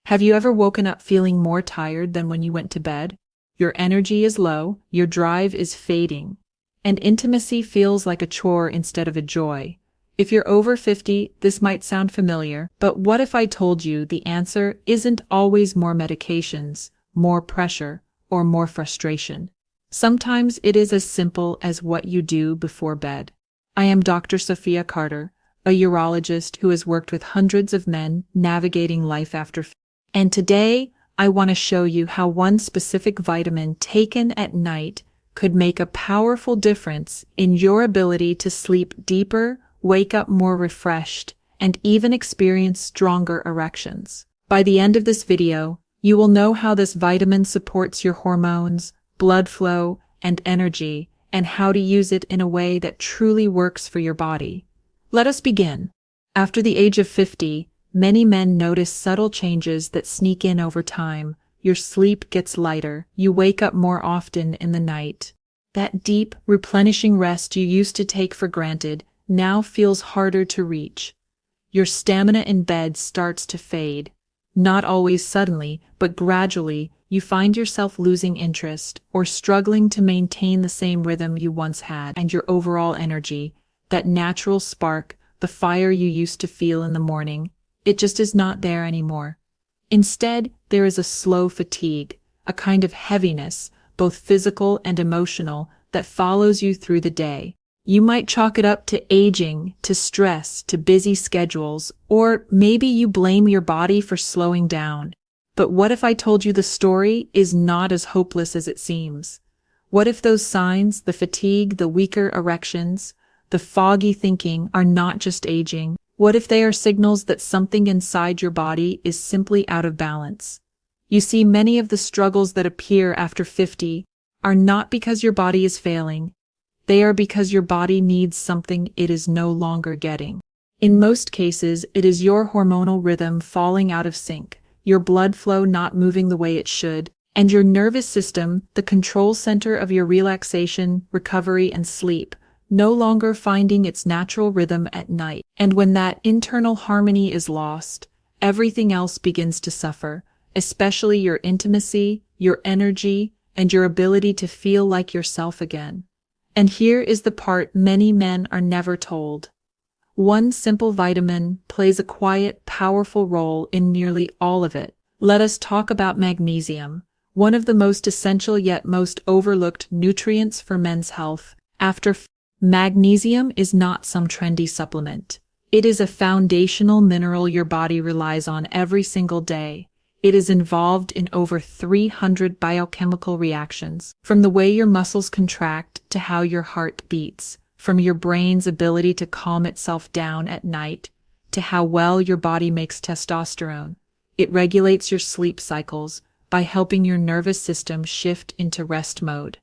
Have you ever woken up feeling more tired than when you went to bed? Your energy is low, your drive is fading, and intimacy feels like a chore instead of a joy. If you're over 50, this might sound familiar, but what if I told you the answer isn't always more medications, more pressure, or more frustration? Sometimes it is as simple as what you do before bed. I am Dr. Sophia Carter, a urologist who has worked with hundreds of men navigating life after 50. And today, I want to show you how one specific vitamin taken at night could make a powerful difference in your ability to sleep deeper, wake up more refreshed, and even experience stronger erections. By the end of this video, you will know how this vitamin supports your hormones, blood flow, and energy, and how to use it in a way that truly works for your body. Let us begin. After the age of 50, many men notice subtle changes that sneak in over time. Your sleep gets lighter, you wake up more often in the night. That deep, replenishing rest you used to take for granted now feels harder to reach. Your stamina in bed starts to fade. Not always suddenly, but gradually, you find yourself losing interest or struggling to maintain the same rhythm you once had, and your overall energy, that natural spark, the fire you used to feel in the morning, it just is not there anymore. Instead, there is a slow fatigue, a kind of heaviness, both physical and emotional, that follows you through the day. You might chalk it up to aging, to stress, to busy schedules, or maybe you blame your body for slowing down. But what if I told you the story is not as hopeless as it seems? What if those signs, the fatigue, the weaker erections, the foggy thinking, are not just aging? What if they are signals that something inside your body is simply out of balance? You see, many of the struggles that appear after 50 are not because your body is failing. They are because your body needs something it is no longer getting. In most cases, it is your hormonal rhythm falling out of sync, your blood flow not moving the way it should, and your nervous system, the control center of your relaxation, recovery, and sleep, no longer finding its natural rhythm at night. And when that internal harmony is lost, everything else begins to suffer, especially your intimacy, your energy, and your ability to feel like yourself again. And here is the part many men are never told. One simple vitamin plays a quiet, powerful role in nearly all of it. Let us talk about magnesium, one of the most essential yet most overlooked nutrients for men's health. Magnesium is not some trendy supplement. It is a foundational mineral your body relies on every single day. It is involved in over 300 biochemical reactions, from the way your muscles contract to how your heart beats, from your brain's ability to calm itself down at night to how well your body makes testosterone. It regulates your sleep cycles by helping your nervous system shift into rest mode.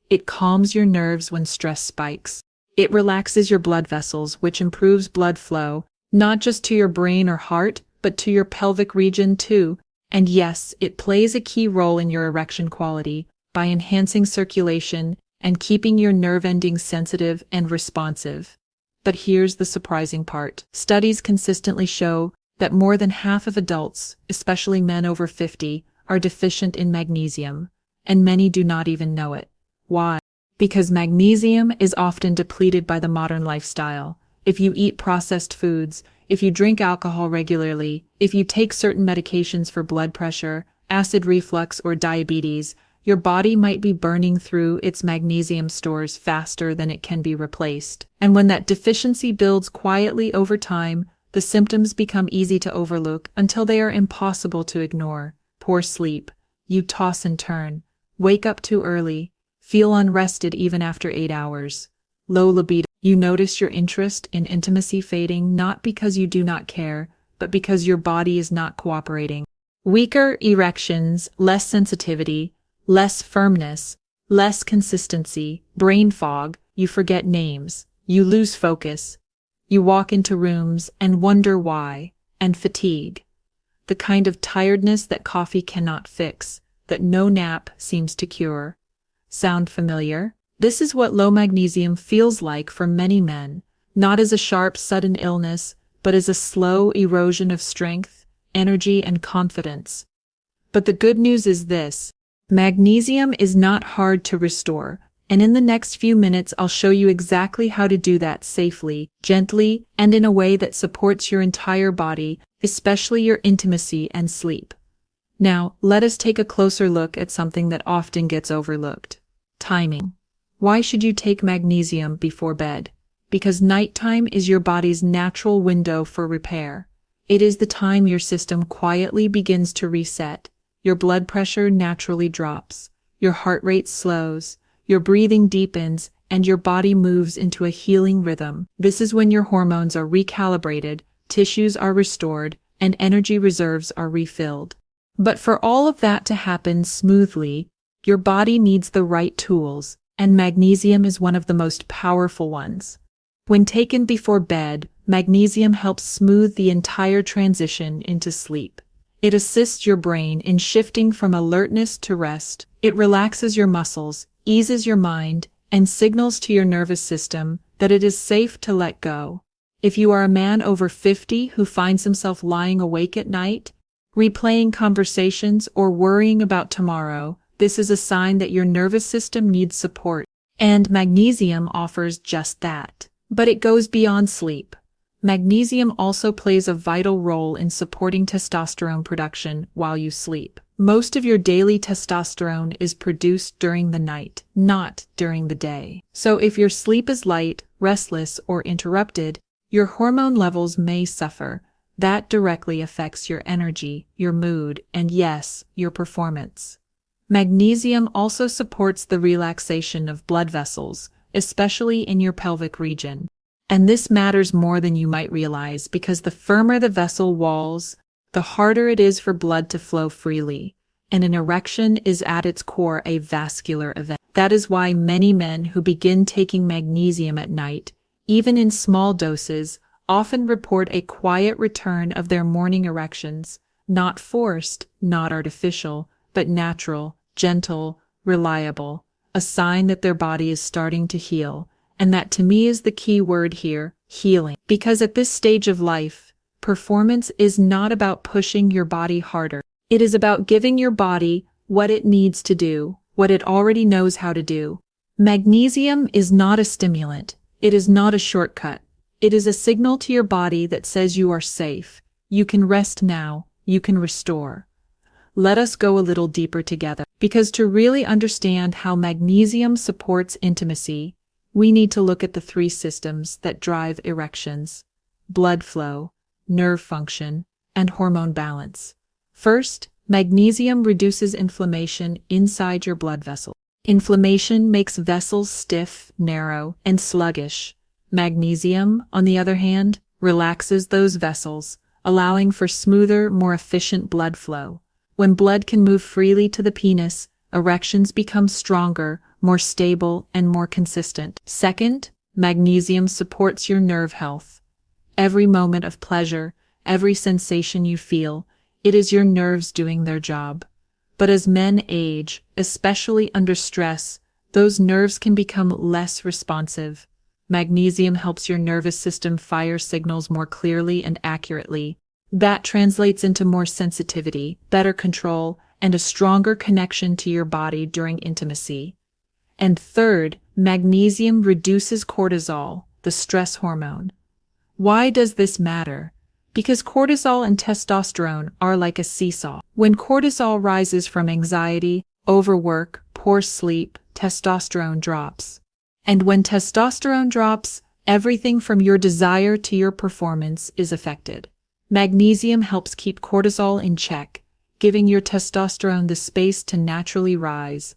It calms your nerves when stress spikes. It relaxes your blood vessels, which improves blood flow, not just to your brain or heart, but to your pelvic region too. And yes, it plays a key role in your erection quality by enhancing circulation and keeping your nerve endings sensitive and responsive. But here's the surprising part. Studies consistently show that more than half of adults, especially men over 50, are deficient in magnesium, and many do not even know it. Why? Because magnesium is often depleted by the modern lifestyle. If you eat processed foods, if you drink alcohol regularly, if you take certain medications for blood pressure, acid reflux, or diabetes, your body might be burning through its magnesium stores faster than it can be replaced. And when that deficiency builds quietly over time, the symptoms become easy to overlook until they are impossible to ignore. Poor sleep. You toss and turn. Wake up too early. Feel unrested even after 8 hours. Low libido. You notice your interest in intimacy fading not because you do not care, but because your body is not cooperating. Weaker erections, less sensitivity, less firmness, less consistency, brain fog, you forget names, you lose focus, you walk into rooms and wonder why, and fatigue. The kind of tiredness that coffee cannot fix, that no nap seems to cure. Sound familiar? This is what low magnesium feels like for many men, not as a sharp, sudden illness, but as a slow erosion of strength, energy, and confidence. But the good news is this: magnesium is not hard to restore, and in the next few minutes I'll show you exactly how to do that safely, gently, and in a way that supports your entire body, especially your intimacy and sleep. Now, let us take a closer look at something that often gets overlooked: timing. Why should you take magnesium before bed? Because nighttime is your body's natural window for repair. It is the time your system quietly begins to reset. Your blood pressure naturally drops, your heart rate slows, your breathing deepens, and your body moves into a healing rhythm. This is when your hormones are recalibrated, tissues are restored, and energy reserves are refilled. But for all of that to happen smoothly, your body needs the right tools, and magnesium is one of the most powerful ones. When taken before bed, magnesium helps smooth the entire transition into sleep. It assists your brain in shifting from alertness to rest. It relaxes your muscles, eases your mind, and signals to your nervous system that it is safe to let go. If you are a man over 50 who finds himself lying awake at night, replaying conversations, or worrying about tomorrow, this is a sign that your nervous system needs support. And magnesium offers just that. But it goes beyond sleep. Magnesium also plays a vital role in supporting testosterone production while you sleep. Most of your daily testosterone is produced during the night, not during the day. So if your sleep is light, restless, or interrupted, your hormone levels may suffer. That directly affects your energy, your mood, and yes, your performance. Magnesium also supports the relaxation of blood vessels, especially in your pelvic region. And this matters more than you might realize, because the firmer the vessel walls, the harder it is for blood to flow freely. And an erection is at its core a vascular event. That is why many men who begin taking magnesium at night, even in small doses, often report a quiet return of their morning erections, not forced, not artificial, but natural, gentle, reliable, a sign that their body is starting to heal. And that to me is the key word here: healing. Because at this stage of life, performance is not about pushing your body harder. It is about giving your body what it needs to do, what it already knows how to do. Magnesium is not a stimulant. It is not a shortcut. It is a signal to your body that says you are safe. You can rest now. You can restore. Let us go a little deeper together, because to really understand how magnesium supports intimacy, we need to look at the three systems that drive erections: blood flow, nerve function, and hormone balance. First, magnesium reduces inflammation inside your blood vessels. Inflammation makes vessels stiff, narrow, and sluggish. Magnesium, on the other hand, relaxes those vessels, allowing for smoother, more efficient blood flow. When blood can move freely to the penis, erections become stronger, more stable, and more consistent. Second, magnesium supports your nerve health. Every moment of pleasure, every sensation you feel, it is your nerves doing their job. But as men age, especially under stress, those nerves can become less responsive. Magnesium helps your nervous system fire signals more clearly and accurately. That translates into more sensitivity, better control, and a stronger connection to your body during intimacy. And third, magnesium reduces cortisol, the stress hormone. Why does this matter? Because cortisol and testosterone are like a seesaw. When cortisol rises from anxiety, overwork, poor sleep, testosterone drops. And when testosterone drops, everything from your desire to your performance is affected. Magnesium helps keep cortisol in check, giving your testosterone the space to naturally rise.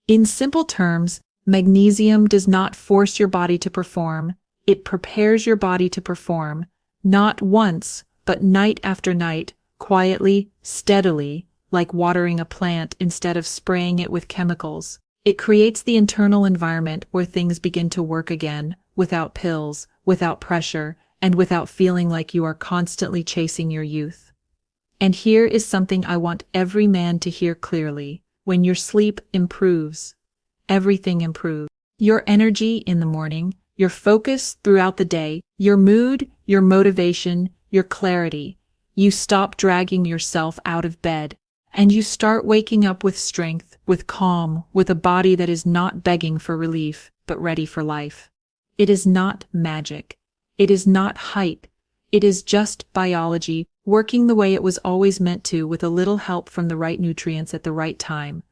In simple terms, magnesium does not force your body to perform, it prepares your body to perform, not once, but night after night, quietly, steadily, like watering a plant instead of spraying it with chemicals. It creates the internal environment where things begin to work again, without pills, without pressure, and without feeling like you are constantly chasing your youth. And here is something I want every man to hear clearly. When your sleep improves, everything improves. Your energy in the morning, your focus throughout the day, your mood, your motivation, your clarity. You stop dragging yourself out of bed, and you start waking up with strength, with calm, with a body that is not begging for relief, but ready for life. It is not magic. It is not hype. It is just biology, working the way it was always meant to, with a little help from the right nutrients at the right time.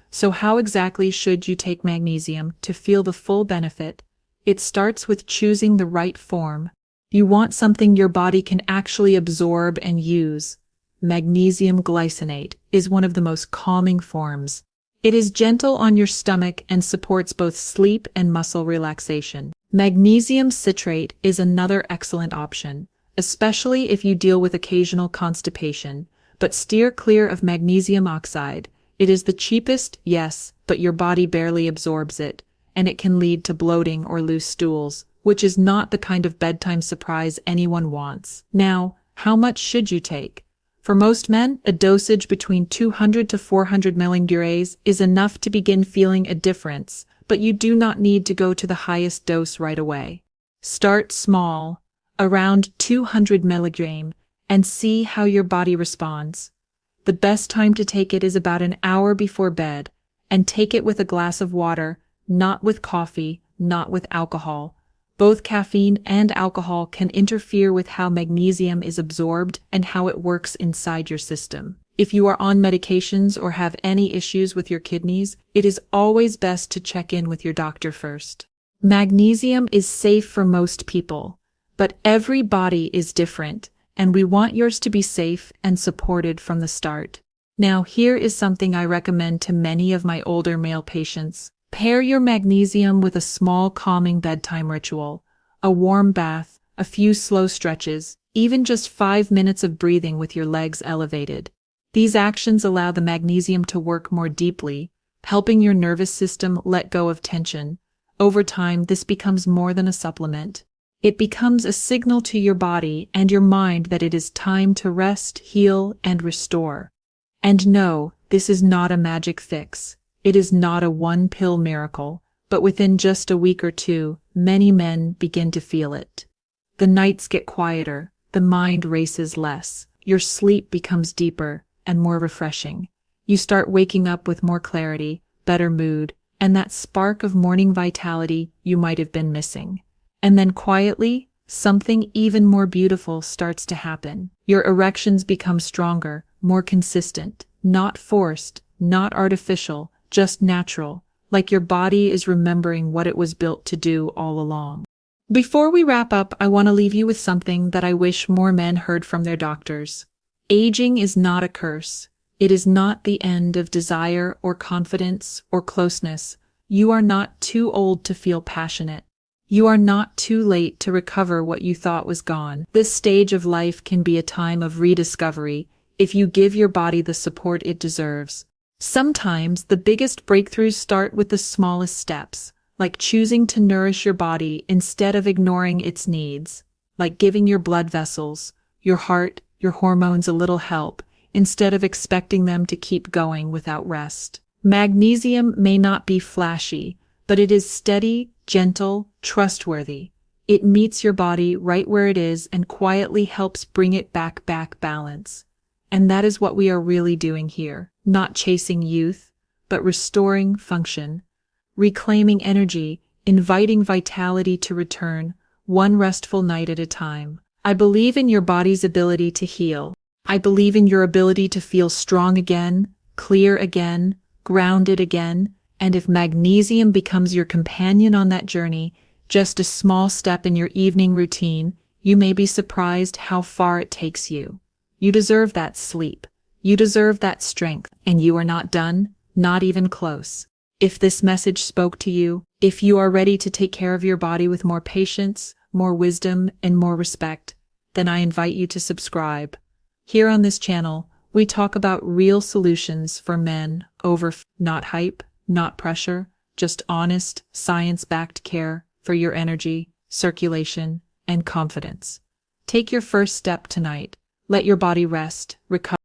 So how exactly should you take magnesium to feel the full benefit? It starts with choosing the right form. You want something your body can actually absorb and use. Magnesium glycinate is one of the most calming forms. It is gentle on your stomach and supports both sleep and muscle relaxation. Magnesium citrate is another excellent option, especially if you deal with occasional constipation, but steer clear of magnesium oxide. It is the cheapest, yes, but your body barely absorbs it, and it can lead to bloating or loose stools, which is not the kind of bedtime surprise anyone wants. Now, how much should you take? For most men, a dosage between 200 to 400 milligrams is enough to begin feeling a difference, but you do not need to go to the highest dose right away. Start small, around 200 milligrams, and see how your body responds. The best time to take it is about an hour before bed, and take it with a glass of water, not with coffee, not with alcohol. Both caffeine and alcohol can interfere with how magnesium is absorbed and how it works inside your system. If you are on medications or have any issues with your kidneys, it is always best to check in with your doctor first. Magnesium is safe for most people, but every body is different, and we want yours to be safe and supported from the start. Now, here is something I recommend to many of my older male patients. Pair your magnesium with a small calming bedtime ritual, a warm bath, a few slow stretches, even just 5 minutes of breathing with your legs elevated. These actions allow the magnesium to work more deeply, helping your nervous system let go of tension. Over time, this becomes more than a supplement. It becomes a signal to your body and your mind that it is time to rest, heal, and restore. And no, this is not a magic fix. It is not a one-pill miracle, but within just a week or two, many men begin to feel it. The nights get quieter, the mind races less, your sleep becomes deeper and more refreshing. You start waking up with more clarity, better mood, and that spark of morning vitality you might have been missing. And then quietly, something even more beautiful starts to happen. Your erections become stronger, more consistent, not forced, not artificial, just natural, like your body is remembering what it was built to do all along. Before we wrap up, I want to leave you with something that I wish more men heard from their doctors. Aging is not a curse. It is not the end of desire or confidence or closeness. You are not too old to feel passionate. You are not too late to recover what you thought was gone. This stage of life can be a time of rediscovery if you give your body the support it deserves. Sometimes the biggest breakthroughs start with the smallest steps, like choosing to nourish your body instead of ignoring its needs, like giving your blood vessels, your heart, your hormones a little help, instead of expecting them to keep going without rest. Magnesium may not be flashy, but it is steady, gentle, trustworthy. It meets your body right where it is and quietly helps bring it back balance. And that is what we are really doing here, not chasing youth, but restoring function, reclaiming energy, inviting vitality to return, one restful night at a time. I believe in your body's ability to heal. I believe in your ability to feel strong again, clear again, grounded again, and if magnesium becomes your companion on that journey, just a small step in your evening routine, you may be surprised how far it takes you. You deserve that sleep. You deserve that strength, and you are not done, not even close. If this message spoke to you, if you are ready to take care of your body with more patience, more wisdom, and more respect, then I invite you to subscribe. Here on this channel, we talk about real solutions for men over not hype, not pressure, just honest, science-backed care for your energy, circulation, and confidence. Take your first step tonight. Let your body rest, recover.